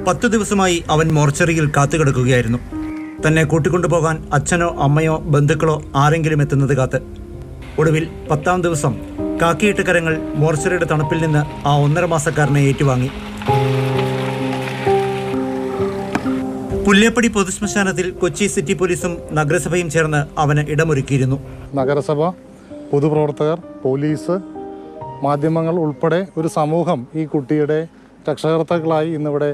10 ദിവസമായി അവൻ മോർച്ചറിയിൽ കാത്തുകിടക്കുകയായിരുന്നു. തന്നെ കൂട്ടിക്കൊണ്ടുപോകാൻ അച്ഛനോ അമ്മയോ ബന്ധുക്കളോ ആരെങ്കിലും എത്തുന്നത് കാത്ത്. ഒടുവിൽ 10ാം ദിവസം കാക്കിയിട്ട കരങ്ങൾ മോർച്ചറിയുടെ തണുപ്പിൽ നിന്ന് ആ 1.5 മാസക്കാരനെ ഏറ്റുവാങ്ങി. പുല്ലേപ്പടി പൊതുശ്മശാനത്തിൽ കൊച്ചി സിറ്റി പോലീസും നഗരസഭയും ചേർന്ന് അവന് ഇടമൊരുക്കിയിരുന്നു. നഗരസഭ, പൊതുപ്രവർത്തകർ, പോലീസ്, മാധ്യമങ്ങൾ ഉൾപ്പെടെ ഒരു സമൂഹം ഈ കുട്ടിയുടെ രക്ഷകർത്താക്കളായി ഇന്നിവിടെ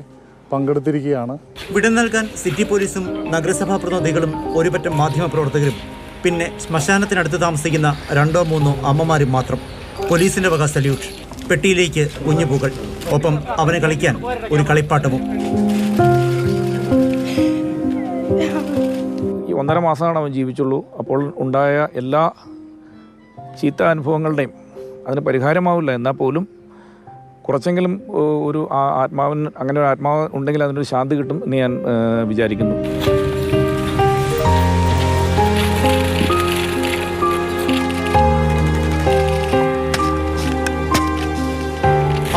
പങ്കെടുത്തിരിക്കുകയാണ്. വിട നൽകാൻ സിറ്റി പോലീസും നഗരസഭാ പ്രതിനിധികളും ഒരുപറ്റം മാധ്യമപ്രവർത്തകരും പിന്നെ ശ്മശാനത്തിനടുത്ത് താമസിക്കുന്ന 2-3 അമ്മമാരും മാത്രം. പോലീസിന്റെ വക സല്യൂട്ട്. പെട്ടിയിലേക്ക് കുഞ്ഞുപൂകൾ, ഒപ്പം അവന് കളിക്കാൻ ഒരു കളിപ്പാട്ടവും. ഈ 1.5 മാസമാണ് അവൻ ജീവിച്ചുള്ളൂ. അപ്പോൾ ഉണ്ടായ എല്ലാ ചീത്ത അനുഭവങ്ങളുടെയും അതിന് പരിഹാരമാവില്ല. എന്നാൽ പോലും കുറച്ചെങ്കിലും ഒരു ആത്മാവിന്, അങ്ങനെ ഒരു ആത്മാവ് ഉണ്ടെങ്കിൽ അതിനൊരു ശാന്തി കിട്ടും എന്ന് ഞാൻ വിചാരിക്കുന്നു.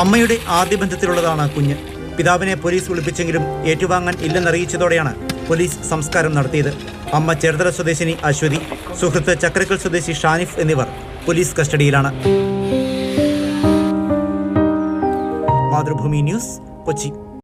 അമ്മയുടെ ആദ്യ ബന്ധത്തിലുള്ളതാണ് കുഞ്ഞ്. പിതാവിനെ പോലീസ് വിളിപ്പിച്ചെങ്കിലും ഏറ്റുവാങ്ങാൻ ഇല്ലെന്നറിയിച്ചതോടെയാണ് പോലീസ് സംസ്കാരം നടത്തിയത്. അമ്മ ചേർത്തല സ്വദേശിനി അശ്വതി, സുഹൃത്ത് ചക്രക്കൽ സ്വദേശി ഷാനിഫ് എന്നിവർ പോലീസ് കസ്റ്റഡിയിലാണ്. മാതൃഭൂമി ന്യൂസ്, കൊച്ചി.